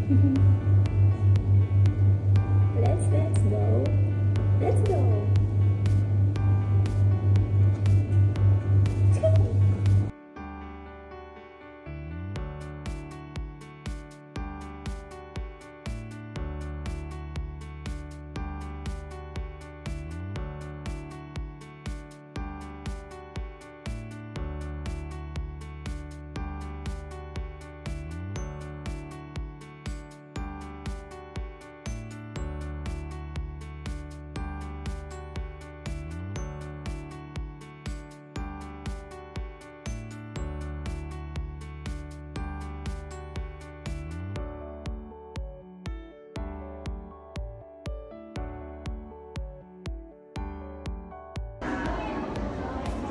Let's go. Let's go.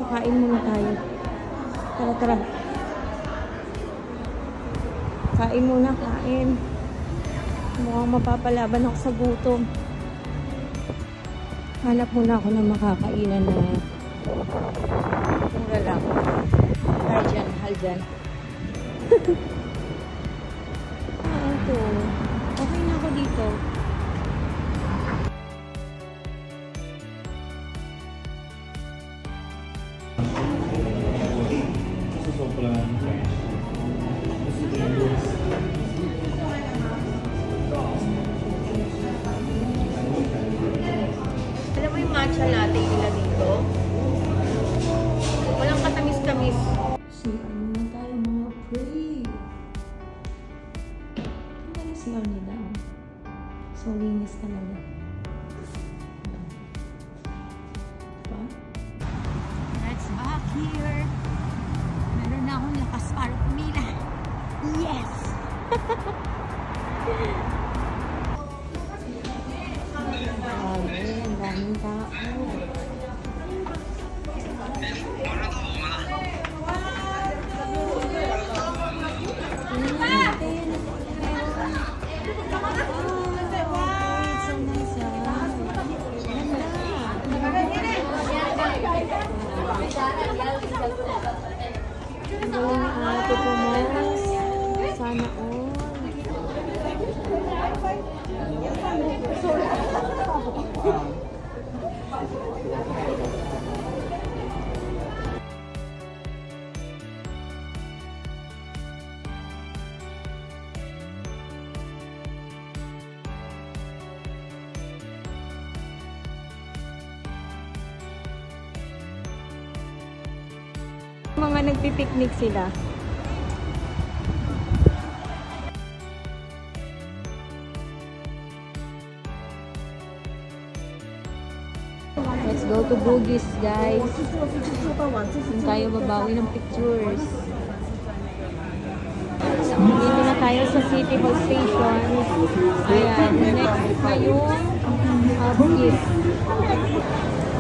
Kain muna tayo. Tara, tara. Kain muna, kain. Mukhang mapapalaban ako sa gutom. Hanap muna ako ng makakainan na mura lang. Hal dyan. Ito. Okay na ako dito. Alam mo yung matcha latte nila dito? Walang katamis-tamis. CR muna tayo mga pre. Ano na CR nila? So, linis talaga. Diba? Let's back here. Meron na akong lakas para pumila. Yes! Grabe, ang daming tao. Sana all. Mga nagpipiknik sila. Let's go to Bugis, guys. Doon tayo babawi ng pictures. Dito na tayo sa City Hall Station. Ayan, next na yung Bugis.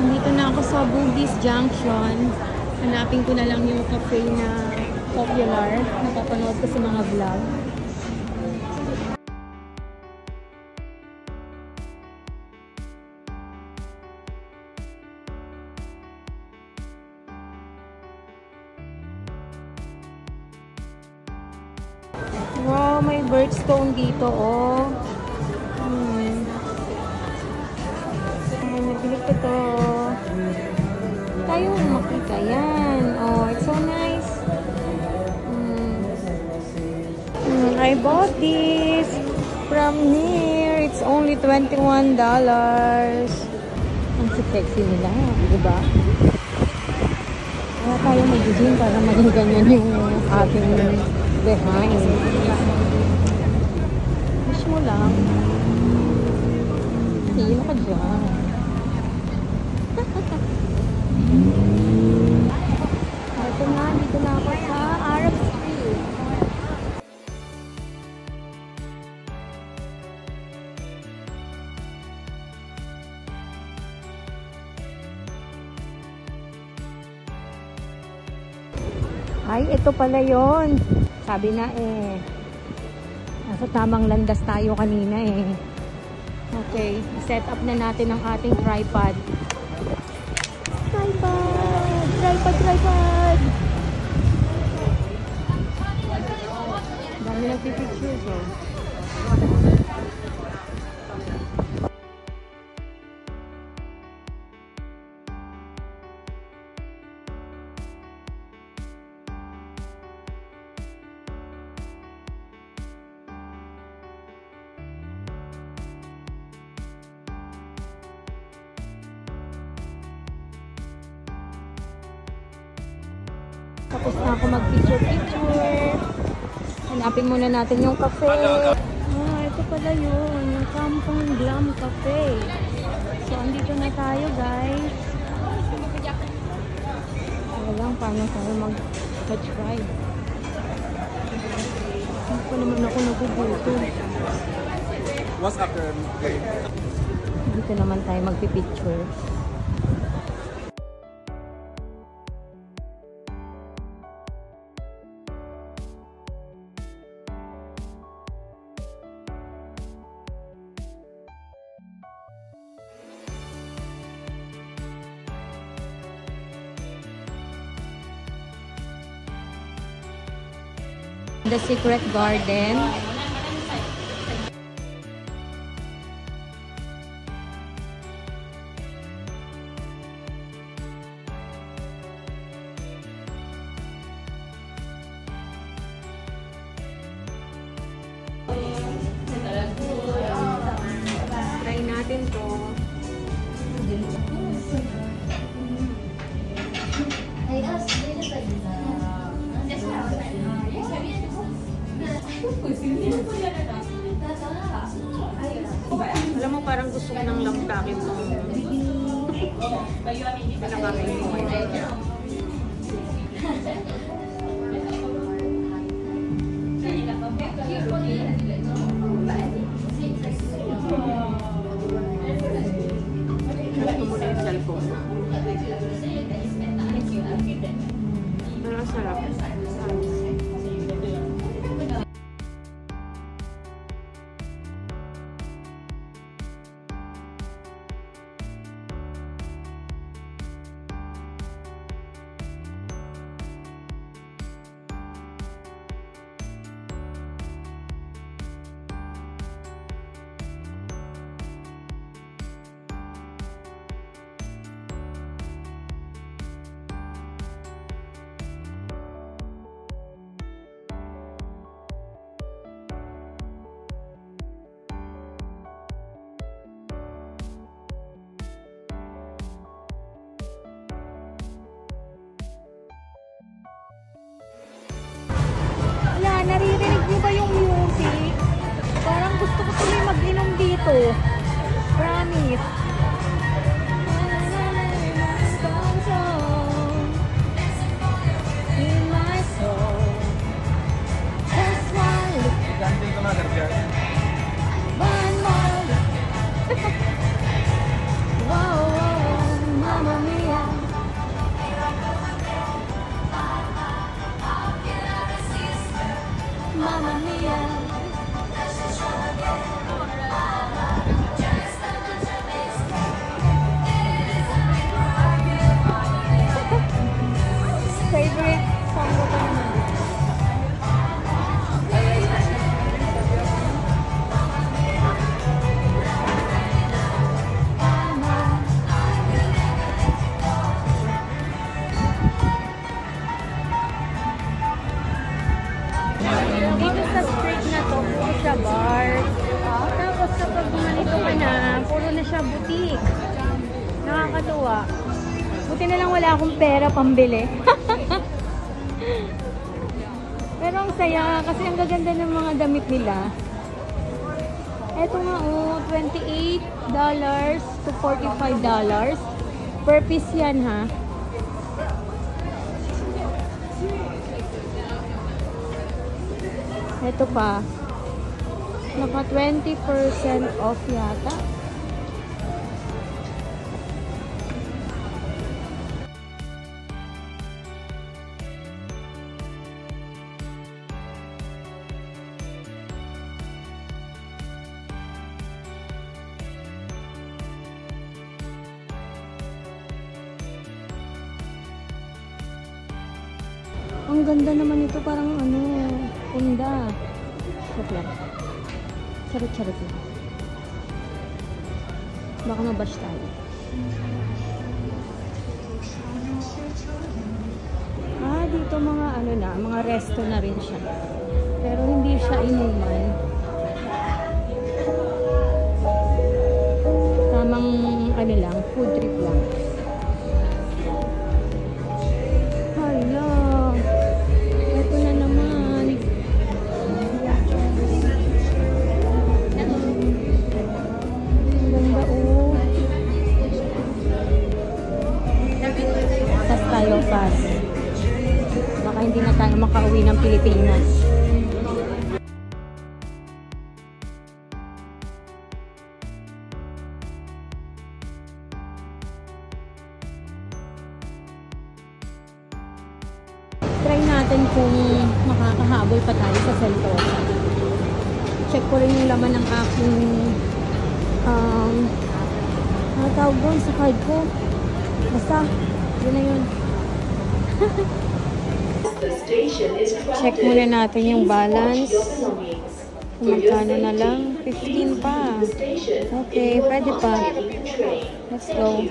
Nandito na ako sa Bugis Junction. Hanapin ko na lang yung cafe na popular. Napapanood ko sa mga vlog. Wow, may birthstone dito, oh. Ay, nabili ko to. Tayo makita yan. Oh, it's so nice. I bought this from here. It's only $21. Ang sexy nila, diba? Kaya tayo mag-gym para maging ganyan yung ating behind. Wish mo lang. Tingin ka dyan. Ito na, dito na ako sa Arab Street. Ay, ito pala yon. Sabi na eh. Nasa tamang landas tayo kanina eh. Okay, set up na natin ang ating tripod. Tripod! Dami nagpipictures oh. Tapos na ako mag-picture-picture. Hanapin muna natin yung cafe. Ito pala yun. Yung Kampong Glam Cafe. So, andito na tayo, guys. Kaya lang, paano tayo mag-touch ride? Hindi pa naman ako nagugutom. What's after? Dito naman tayo magpipicture. The Secret Garden. Try natin to. Alam mo, parang gusto ko ng lamtakin mo. Pinakain mo. Gusto mo na yung cellphone. Pero sarap. Naririnig niyo ba yung music? Parang gusto ko tuloy mag-inom dito. Promise. In my soul. Just one look. One more look. Wow, wow, Mamma Mia. Mamma Mia. Favorite song ko pa naman. Dito sa street na to, puro siya bar. Tapos kapag gumanito ka na, puro na siya butik. Nakakatuwa. Buti na lang wala akong pera pambili. Pero ang saya kasi ang gaganda ng mga damit nila. Eto nga $28 to $45 per piece yan, ha. Ito pa. Naka 20% off yata. Ang ganda naman ito, parang ano, punda. Charot lang. Charot lang. Baka mabash tayo. Dito mga ano na, mga resto na rin siya. Pero hindi siya inuman. Tamang ano lang, food trip lang. Hala. Pilipinas. Try natin kung makakahabol pa tayo sa Sentosa. Check ko rin yung laman ng aking tawag doon sa card ko. Basta, yun na yun. Check muna natin yung balance. Kung magkano na lang. 15 pa. Okay, pwede pa. Let's go.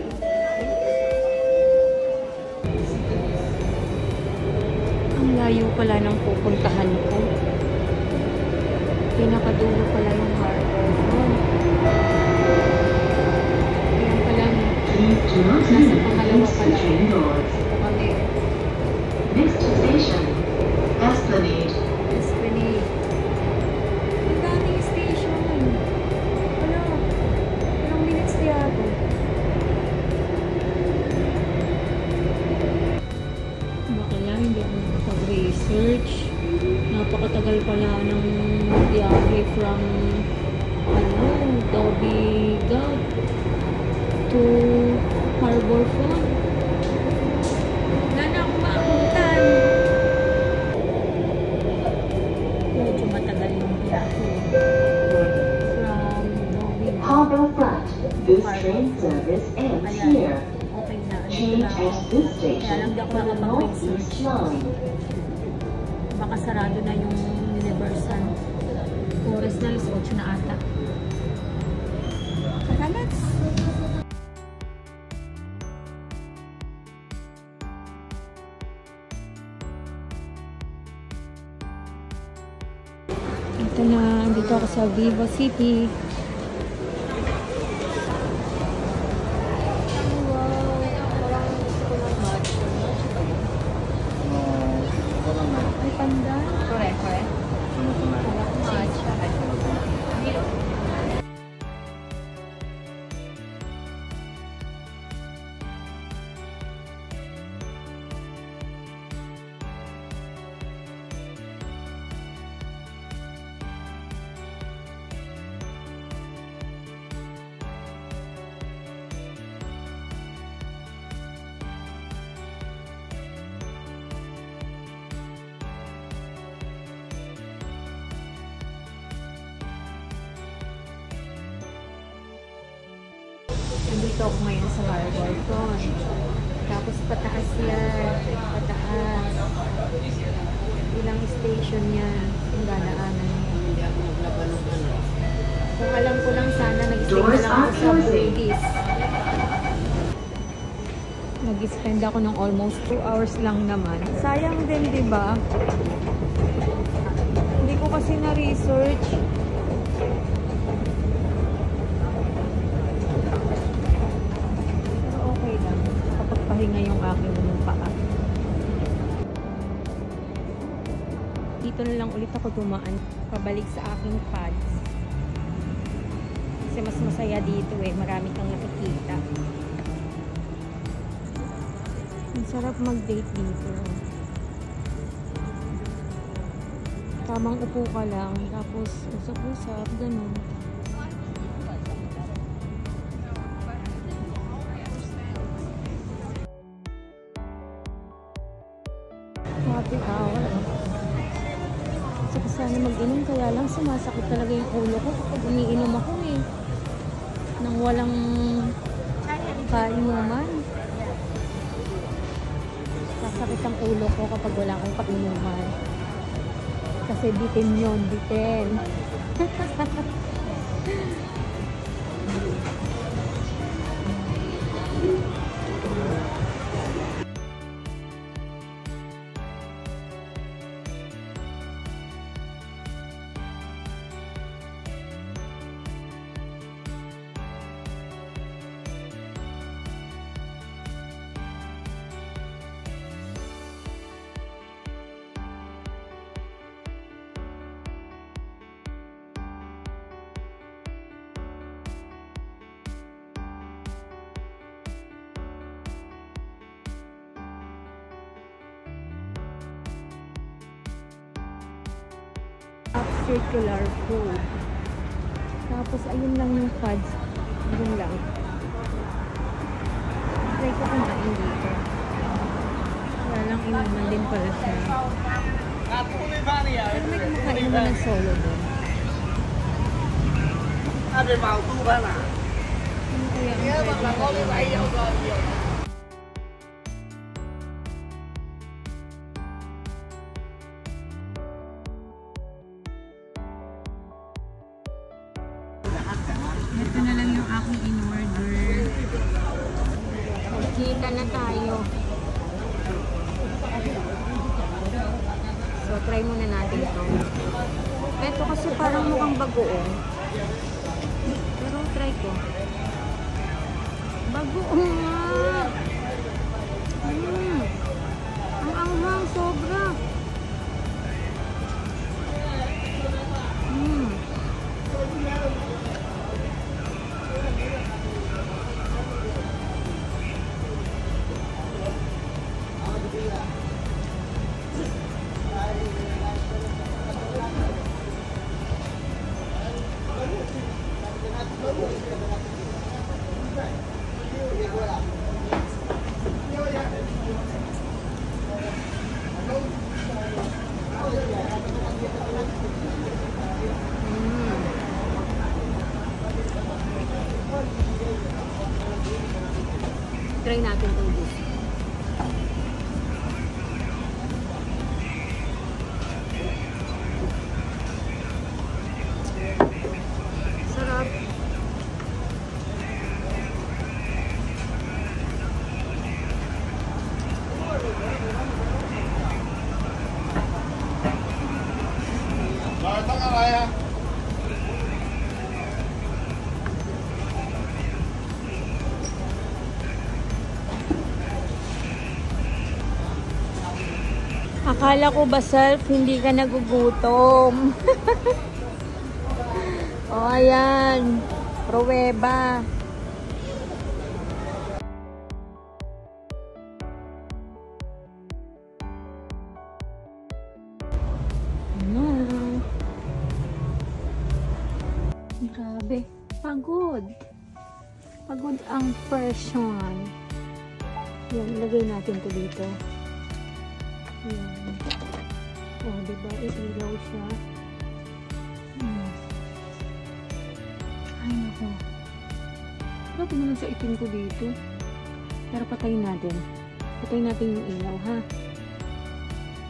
Ang layo pala ng pupuntahan ko. Pinakadulo pala ng harbor. Ayan pala. Nasa pangalawa pala. Ito kami. Next station, Esplanade. Esplanade. Ang daming station. Wala. Ilang minutes kaya ako? Baka lang hindi ako nakapag-research. Napakatagal pala ng biyahe from Dobigat to Harbor Front. Wala na akong maabutan. Medyo matagal yung biyahe. From Dobigat. Harbor Front. This train service ends here. Okay na. Change at this Kaya lang station di ako for the nakapag-research. Northeast Line. Baka sarado na yung Universal. Oras na, 8 na ata. Tara, let's! Ito na, dito ako sa Viva City. Ay, pandan. Correct, correct. Nandito ako ngayon sa Harbor Front. Tapos pataas yan. Pataas. Ilang station yan. Yung dadaanan niya. Kung alam ko lang sana, nag-stay na lang ako sa Bugis. Nag-spend ako ng almost 2 hours lang naman. Sayang din, di ba? Hindi ko kasi na-research. Okay lang. Kapagpahinga yung aking paa. Dito na lang ulit ako dumaan. Pabalik sa aking pads. Kasi mas masaya dito eh. Marami kang nakikita. Ang sarap mag-date dito. Tamang upo ka lang. Tapos usap-usap. Ganun. Happy hour. Gusto ko sana mag-inom, kaya lang sumasakit talaga yung ulo ko kapag umiinom ako eh. Nang walang kainuman. Sasakit ang ulo ko kapag wala akong kainuman. Kasi bitin yun, bitin. Circular food. Tapos, ayun lang yung fudge. Ayun lang. Try ko kumain dito. Wala lang inuman din pala siya. Pero may kumakain naman ng solo doon. Ano kaya ang pwede? Ito na lang yung aking in-order. Kita na tayo. So, try muna natin ito. Ito kasi parang mukhang bagoong. Pero try ko. Bagoong nga! Ang anghang, sobra! Try natin itong juice. Sarap. Akala ko ba, Self, hindi ka nagugutom? O, ayan. Pruweba. Grabe. Pagod. Pagod ang person. Yan, lagay natin to dito. Ayan. O, diba? Iilaw siya. Ay, naku. Grabe naman sa itim ko dito. Pero patayin natin. Patayin natin yung ilaw, ha?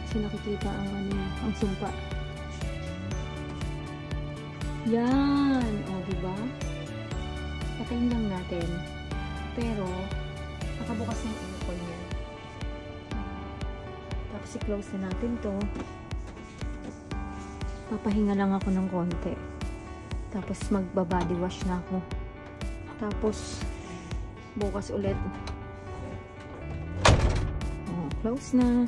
Kasi nakikita ang ang sumpa. Yan. O, diba? Patayin lang natin. Pero, nakabukas na yung aircon niya. Tapos i-close na natin to. Papahinga lang ako ng konti. Tapos magba-body wash na ako. Tapos bukas ulit. Oh, close na.